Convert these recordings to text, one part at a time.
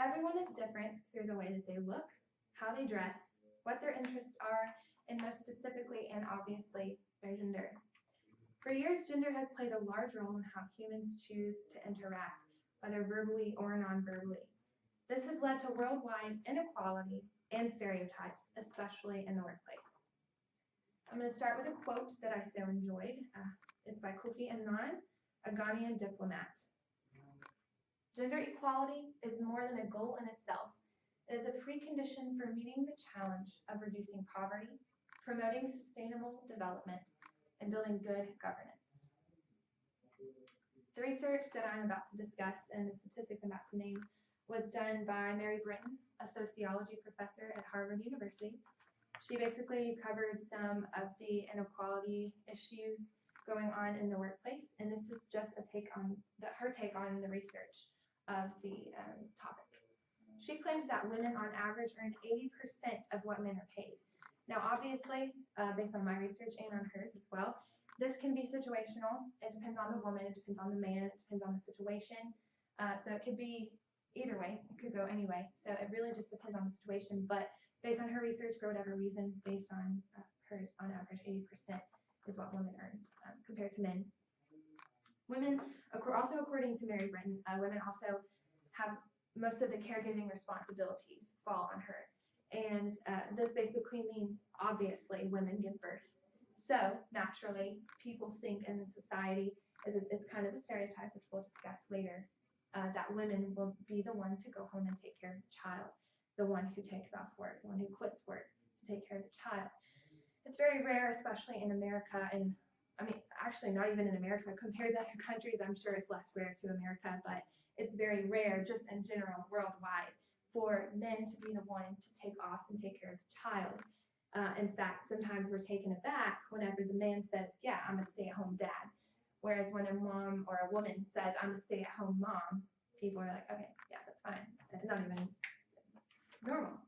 Everyone is different through the way that they look, how they dress, what their interests are, and most specifically and obviously, their gender. For years, gender has played a large role in how humans choose to interact, whether verbally or non-verbally. This has led to worldwide inequality and stereotypes, especially in the workplace. I'm going to start with a quote that I so enjoyed. It's by Kofi Annan, a Ghanaian diplomat. Gender equality is more than a goal in itself. It is a precondition for meeting the challenge of reducing poverty, promoting sustainable development, and building good governance. The research that I'm about to discuss and the statistics I'm about to name was done by Mary Britton, a sociology professor at Harvard University. She basically covered some of the inequality issues going on in the workplace, and this is just a take on her take on the research of the topic. She claims that women on average earn 80% of what men are paid. Now, obviously, based on my research and on hers as well, this can be situational. It depends on the woman, it depends on the man, it depends on the situation. So it could be either way, it could go any way. So it really just depends on the situation. But based on her research, for whatever reason, based on hers, on average, 80% is what women earn compared to men. Women, also according to Mary Britton, women also have most of the caregiving responsibilities fall on her. And this basically means, obviously, women give birth. So, naturally, people think in the society, it's kind of a stereotype, which we'll discuss later, that women will be the one to go home and take care of the child, the one who takes off work, the one who quits work to take care of the child. It's very rare, especially in America, and I mean, actually not even in America, compared to other countries, I'm sure it's less rare to America, but it's very rare just in general worldwide for men to be the one to take off and take care of the child. In fact, sometimes we're taken aback whenever the man says, yeah, I'm a stay-at-home dad. Whereas when a mom or a woman says, I'm a stay-at-home mom, people are like, okay, yeah, that's fine. It's not even normal.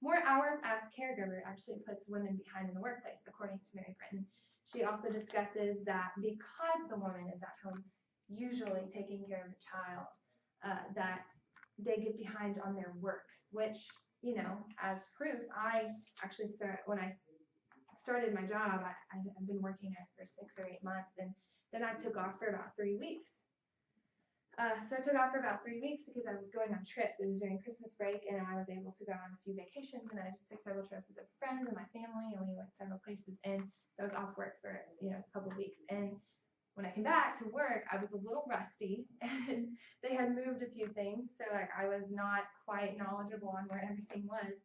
More hours as a caregiver actually puts women behind in the workplace, according to Mary Britton. She also discusses that because the woman is at home, usually taking care of the child, that they get behind on their work, which, you know, as proof, I actually when I started my job, I've been working there for 6 or 8 months, and then I took off for about 3 weeks. So I took off for about 3 weeks because I was going on trips. It was during Christmas break, and I was able to go on a few vacations, and I just took several trips with friends and my family, and we went several places. And so I was off work for a couple of weeks. And when I came back to work, I was a little rusty, and they had moved a few things, so I was not quite knowledgeable on where everything was.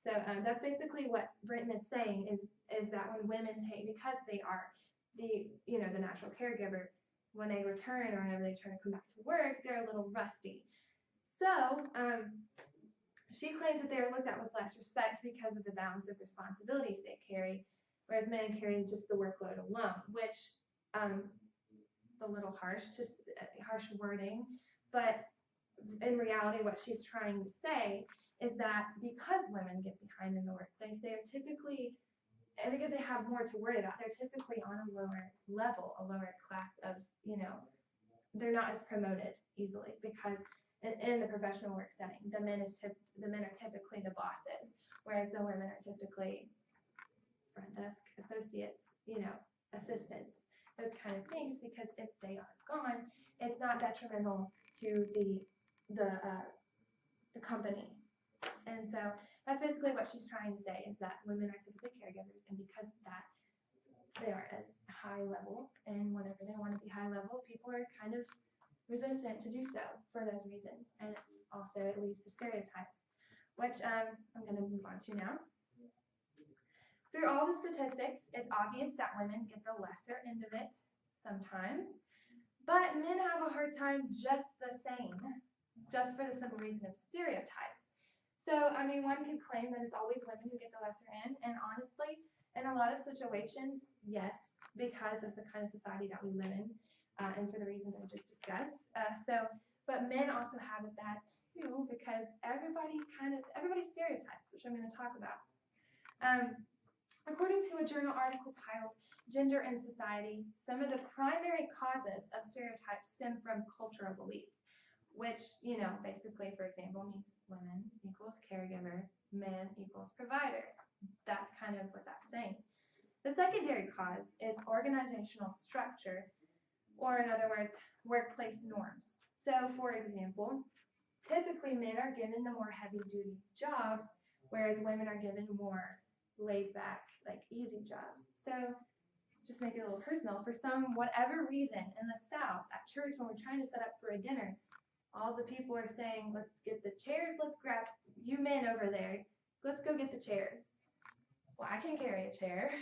So that's basically what Britton is saying is that when women take, because they are the natural caregiver, when they return or whenever they try to come back to work, they're a little rusty. So she claims that they are looked at with less respect because of the balance of responsibilities they carry, whereas men carry just the workload alone, which is a little harsh, just harsh wording. But in reality, what she's trying to say is that because women get behind in the workplace, they are typically, and because they have more to worry about, they're typically on a lower level, a lower class of, they're not as promoted easily because in the professional work setting, the men are typically the bosses, whereas the women are typically front desk associates, assistants, those kind of things, because if they are gone, it's not detrimental to the company. And so that's basically what she's trying to say, is that women are typically caregivers, and because of that, they are as high level, and whenever they want to be high level, people are kind of resistant to do so for those reasons. And it's also, it leads to stereotypes, which I'm going to move on to now. Through all the statistics, it's obvious that women get the lesser end of it sometimes, but men have a hard time just the same, just for the simple reason of stereotypes. So, I mean, one could claim that it's always women who get the lesser end, and honestly, in a lot of situations, yes, because of the kind of society that we live in, and for the reasons I just discussed. But men also have that too, because everybody stereotypes, which I'm going to talk about. According to a journal article titled Gender in Society, some of the primary causes of stereotypes stem from cultural beliefs, which, basically, for example, means women equals caregiver, man equals provider. That's kind of what that's saying. The secondary cause is organizational structure, or in other words, workplace norms. So, for example, typically men are given the more heavy-duty jobs, whereas women are given more laid-back, like easy jobs. So, just make it a little personal. For some whatever reason in the South, at church when we're trying to set up for a dinner, all the people are saying, let's get the chairs, let's grab you men over there, let's go get the chairs. Well, I can carry a chair.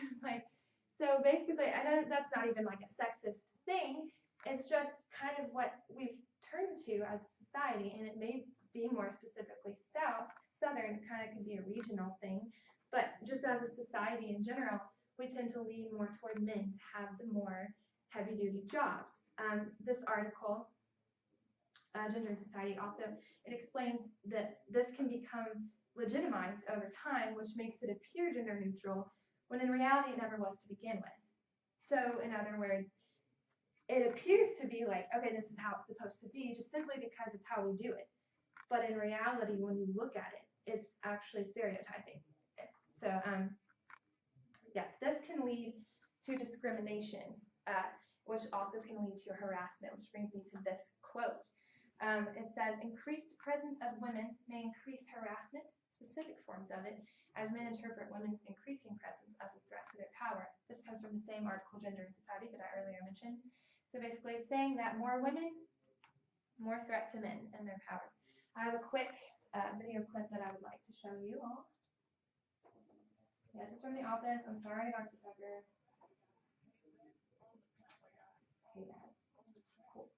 So basically, I know that's not even like a sexist thing. It's just kind of what we've turned to as a society, and it may be more specifically Southern, kind of can be a regional thing, but just as a society in general, we tend to lean more toward men to have the more heavy-duty jobs. This article, Gender in Society, also, it explains that this can become legitimized over time, which makes it appear gender neutral, when in reality it never was to begin with. So, in other words, it appears to be like, okay, this is how it's supposed to be, just simply because it's how we do it. But in reality, when you look at it, it's actually stereotyping. So, yes, this can lead to discrimination, which also can lead to harassment, which brings me to this quote. It says, increased presence of women may increase harassment, specific forms of it, as men interpret women's increasing presence as a threat to their power. This comes from the same article, Gender in Society, that I earlier mentioned. So basically it's saying that more women, more threat to men and their power. I have a quick video clip that I would like to show you all. Yes, it's from The Office. I'm sorry, Dr. Pepper. Hey, guys. Cool.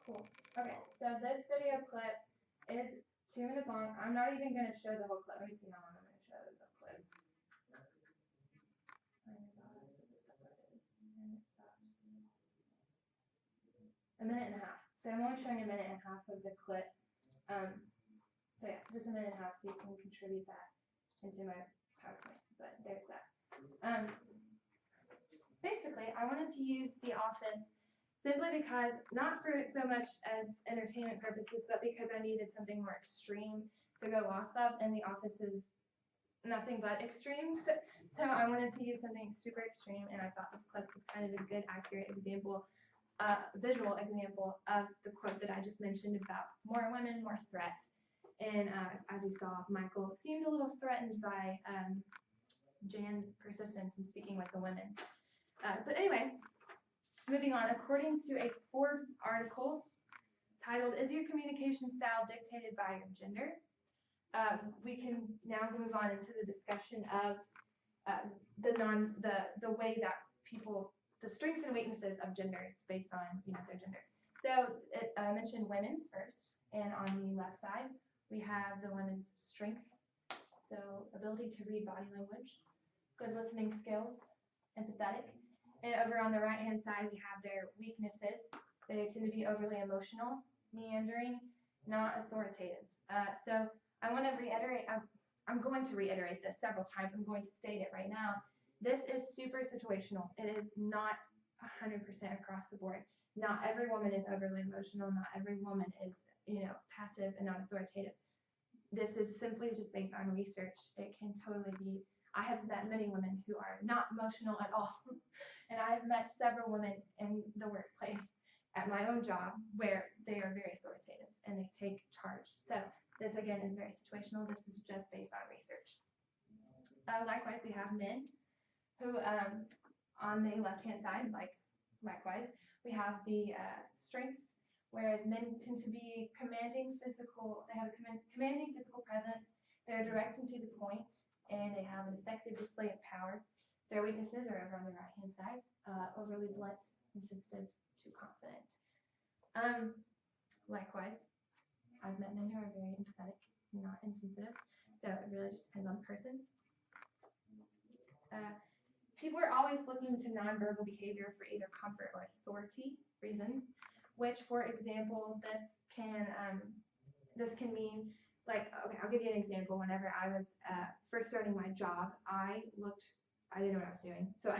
Cool. Okay, so this video clip is 2 minutes long. I'm not even going to show the whole clip. Let me see how long I'm going to show the clip. A minute and a half. So I'm only showing a minute and a half of the clip. So yeah, just a minute and a half, so you can contribute that into my PowerPoint. But there's that. Basically, I wanted to use The Office simply because, not for so much as entertainment purposes, but because I needed something more extreme to go off of, and The Office is nothing but extremes. So I wanted to use something super extreme, and I thought this clip was kind of a good, accurate example, visual example of the quote that I just mentioned about more women, more threat. And as you saw, Michael seemed a little threatened by Jan's persistence in speaking with the women. But anyway, moving on, according to a Forbes article titled, "Is Your Communication Style Dictated by Your Gender?" We can now move on into the discussion of the way that people, the strengths and weaknesses of genders based on their gender. So it mentioned women first, and on the left side we have the women's strengths. So ability to read body language, good listening skills, empathetic. And over on the right hand side we have their weaknesses. They tend to be overly emotional, meandering, not authoritative. So I want to reiterate, I'm going to reiterate this several times. I'm going to state it right now. This is super situational. It is not 100% across the board. Not every woman is overly emotional. Not every woman is, passive and not authoritative. This is simply just based on research. It can totally be. I have met many women who are not emotional at all. And I have met several women in the workplace at my own job where they are very authoritative and they take charge. So this again is very situational. This is just based on research. Likewise, we have men who, on the left-hand side, likewise, we have the strengths, whereas men tend to be commanding physical. They have a commanding physical presence. They're direct and to the point, and they have an effective display of power. Their weaknesses are over on the right-hand side, overly blunt, insensitive, too confident. Likewise, I've met men who are very empathetic, not insensitive, so it really just depends on the person. People are always looking to nonverbal behavior for either comfort or authority reasons. which, for example, this can mean, like, okay, I'll give you an example. Whenever I was first starting my job, I didn't know what I was doing. So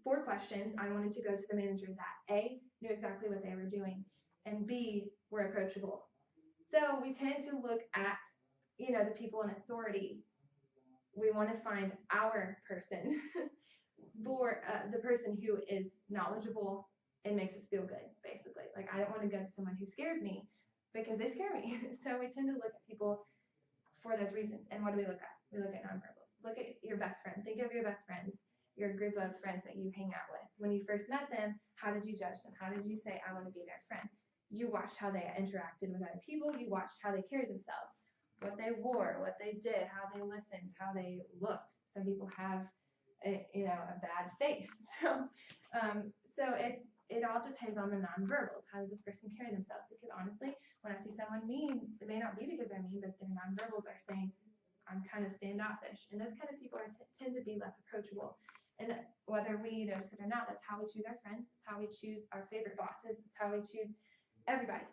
4 questions. I wanted to go to the manager that A, knew exactly what they were doing, and B, were approachable. So we tend to look at, the people in authority. We want to find our person for the person who is knowledgeable and makes us feel good, basically. Like, I don't want to go to someone who scares me because they scare me. So we tend to look at people for those reasons. And what do we look at? We look at nonverbals. Look at your best friend. Think of your best friends, your group of friends that you hang out with. When you first met them, how did you judge them? How did you say, I want to be their friend? You watched how they interacted with other people. You watched how they carried themselves, what they wore, what they did, how they listened, how they looked. Some people have a bad face. So it all depends on the nonverbals. How does this person carry themselves? Because honestly, when I see someone mean, it may not be because they're mean, but their nonverbals are saying, I'm kind of standoffish. And those kind of people tend to be less approachable. And whether we notice it or not, that's how we choose our friends. It's how we choose our favorite bosses. It's how we choose everybody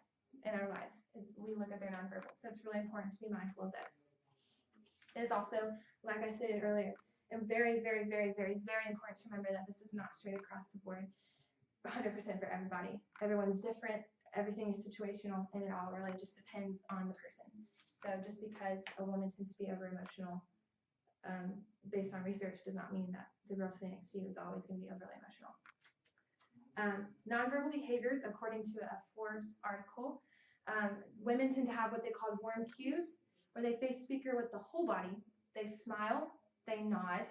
in our lives. We look at their nonverbals. So it's really important to be mindful of those. It is also, like I stated earlier, and very, very, very, very, very important to remember that this is not straight across the board, 100% for everybody. Everyone's different. Everything is situational, and it all really just depends on the person. So just because a woman tends to be over emotional, based on research, does not mean that the girl sitting next to you is always going to be overly emotional. Nonverbal behaviors, according to a Forbes article, women tend to have what they call warm cues, where they face speaker with the whole body. They smile, they nod,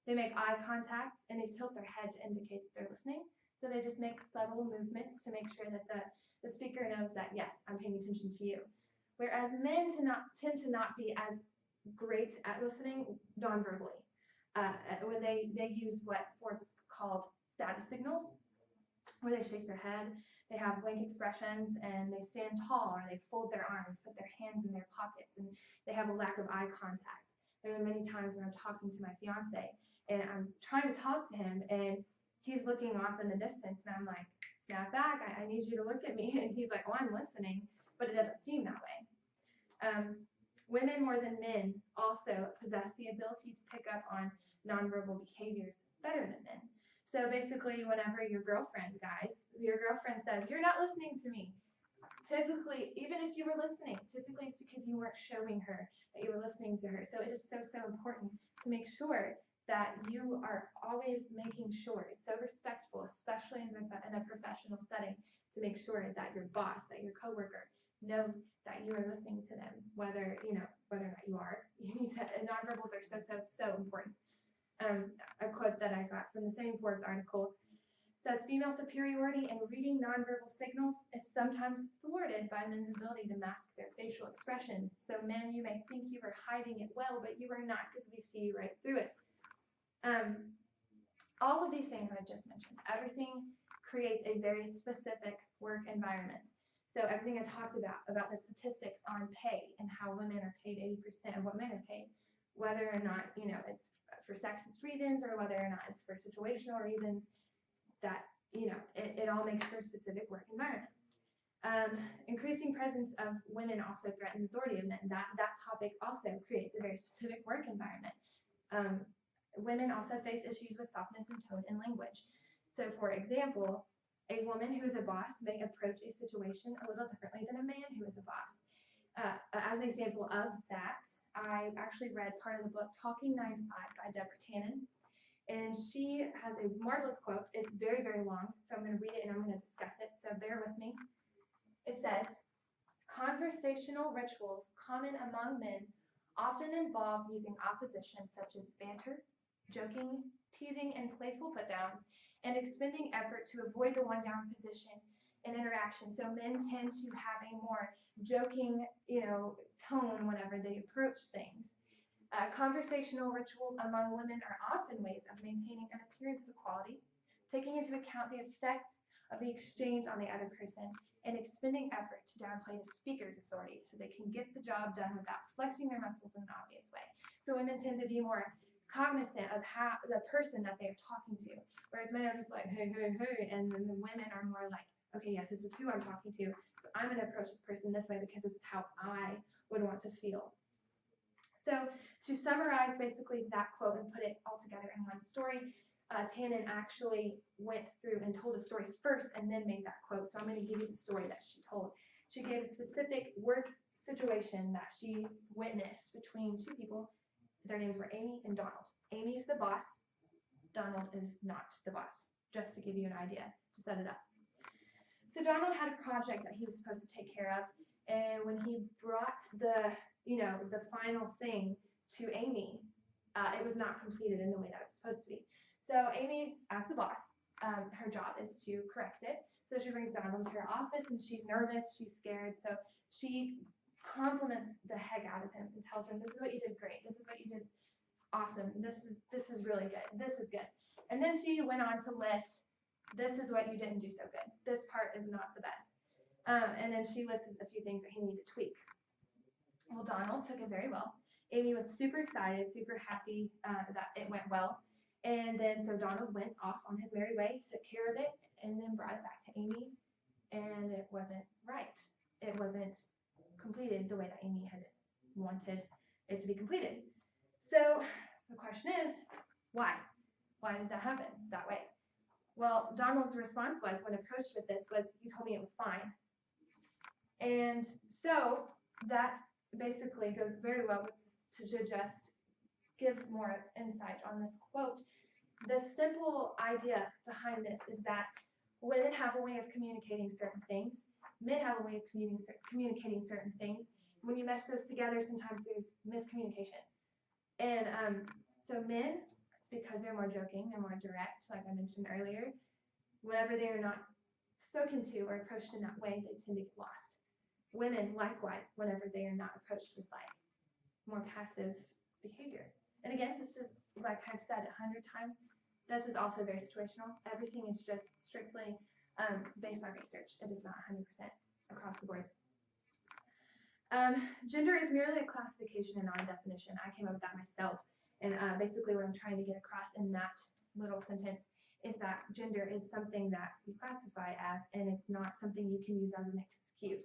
they make eye contact, and they tilt their head to indicate that they're listening. So they just make subtle movements to make sure that the speaker knows that, yes, I'm paying attention to you. Whereas men tend to not be as great at listening nonverbally. When they use what Forbes called status signals, where they shake their head, they have blank expressions, and they stand tall, or they fold their arms, put their hands in their pockets, and they have a lack of eye contact. There are many times when I'm talking to my fiance, and I'm trying to talk to him, and he's looking off in the distance, and I'm like, snap back, I need you to look at me. And he's like, oh, I'm listening, but it doesn't seem that way. Women more than men also possess the ability to pick up on nonverbal behaviors better than men. So basically, whenever your girlfriend says, you're not listening to me, typically, even if you were listening, typically it's because you weren't showing her that you were listening to her. So it is so, so important to make sure that you are always making sure, it's so respectful, especially in a professional setting, to make sure that your boss, that your coworker knows that you are listening to them, whether or not you are. You need to, nonverbals are so, so, so important. A quote that I got from the same Forbes article says, female superiority in reading nonverbal signals is sometimes thwarted by men's ability to mask their facial expressions. So men, you may think you are hiding it well, but you are not, because we see right through it. All of these things I just mentioned, everything creates a very specific work environment. So everything I talked about the statistics on pay and how women are paid 80% of what men are paid, whether or not, it's for sexist reasons or whether or not it's for situational reasons, that, it all makes for a specific work environment. Increasing presence of women also threatens authority of men. That topic also creates a very specific work environment. Women also face issues with softness in tone and language. So for example, a woman who is a boss may approach a situation a little differently than a man who is a boss. As an example of that, I actually read part of the book Talking 9 to 5 by Deborah Tannen, and she has a marvelous quote. It's very, very long, so I'm going to read it and I'm going to discuss it, so bear with me. It says, conversational rituals common among men often involve using opposition such as banter, joking, teasing, and playful put-downs, and expending effort to avoid the one-down position in interaction. So men tend to have a more joking, tone whenever they approach things. Conversational rituals among women are often ways of maintaining an appearance of equality, taking into account the effect of the exchange on the other person, and expending effort to downplay the speaker's authority so they can get the job done without flexing their muscles in an obvious way. So women tend to be more cognizant of the person that they're talking to, whereas men are just like, hey, hey, hey, and then the women are more like okay, yes, this is who I'm talking to, so I'm going to approach this person this way because this is how I would want to feel. So to summarize basically that quote and put it all together in one story, Tannen actually went through and told a story first and then made that quote. So I'm going to give you the story that she told. She gave a specific work situation that she witnessed between two people. Their names were Amy and Donald. Amy's the boss. Donald is not the boss, just to give you an idea, to set it up. So Donald had a project that he was supposed to take care of, and when he brought the final thing to Amy, it was not completed in the way that it was supposed to be. So Amy, as the boss, her job is to correct it. So she brings Donald to her office, and she's nervous, she's scared. So she compliments the heck out of him and tells him, "This is what you did great. This is what you did awesome. This is really good. This is good." And then she went on to list, "This is what you didn't do so good. This part is not the best." And then she listed a few things that he needed to tweak. Well, Donald took it very well. Amy was super excited, super happy that it went well. And then so Donald went off on his merry way, took care of it, and then brought it back to Amy, and it wasn't right. It wasn't completed the way that Amy had wanted it to be completed. So the question is, why? Why did that happen that way? Well, Donald's response was, when approached with this, was, "You told me it was fine." And so that basically goes very well with to just give more insight on this quote. The simple idea behind this is that women have a way of communicating certain things, men have a way of communicating certain things. When you mesh those together, sometimes there's miscommunication. And so men, it's because they're more joking, they're more direct, like I mentioned earlier. Whenever they're not spoken to or approached in that way, they tend to get lost. Women, likewise, whenever they are not approached with like more passive behavior. And again, this is, like I've said 100 times, this is also very situational. Everything is just strictly based on research. It is not 100% across the board. Gender is merely a classification and not a definition. I came up with that myself. And basically what I'm trying to get across in that little sentence is that gender is something that you classify as, and it's not something you can use as an excuse.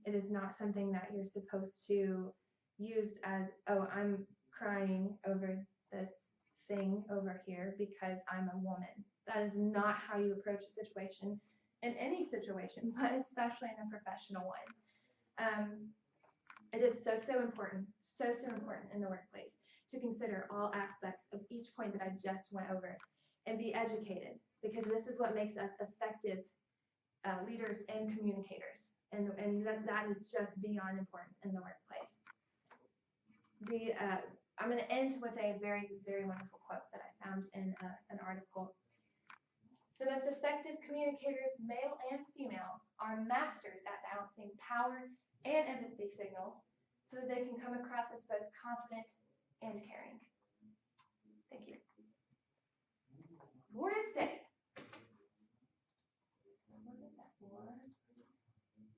It is not something that you're supposed to use as, "Oh, I'm crying over this thing over here because I'm a woman." That is not how you approach a situation in any situation, but especially in a professional one. It is so important in the workplace to consider all aspects of each point that I just went over and be educated, because this is what makes us effective leaders and communicators, and that is just beyond important in the workplace. I'm going to end with a very, very wonderful quote that I found in an article. "The most effective communicators, male and female, are masters at balancing power and empathy signals so that they can come across as both confident and caring."